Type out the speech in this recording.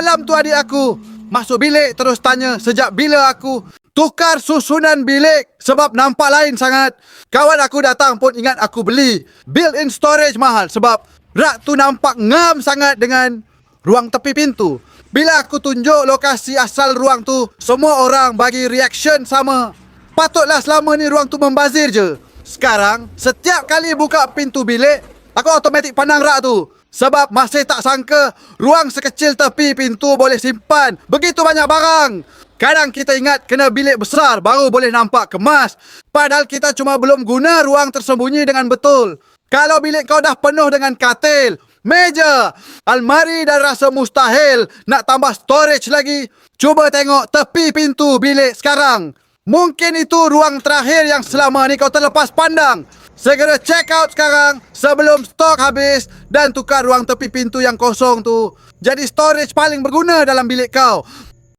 Malam tu adik aku masuk bilik terus tanya sejak bila aku tukar susunan bilik sebab nampak lain sangat. Kawan aku datang pun ingat aku beli built-in storage mahal sebab rak tu nampak ngam sangat dengan ruang tepi pintu. Bila aku tunjuk lokasi asal ruang tu, semua orang bagi reaction sama. Patutlah selama ni ruang tu membazir je. Sekarang, setiap kali buka pintu bilik, aku automatik pandang rak tu. Sebab masih tak sangka ruang sekecil tepi pintu boleh simpan begitu banyak barang. Kadang kita ingat kena bilik besar baru boleh nampak kemas. Padahal kita cuma belum guna ruang tersembunyi dengan betul. Kalau bilik kau dah penuh dengan katil, meja, almari dan rasa mustahil nak tambah storage lagi, cuba tengok tepi pintu bilik sekarang. Mungkin itu ruang terakhir yang selama ni kau terlepas pandang. Segera check out sekarang sebelum stok habis dan tukar ruang tepi pintu yang kosong tu jadi storage paling berguna dalam bilik kau.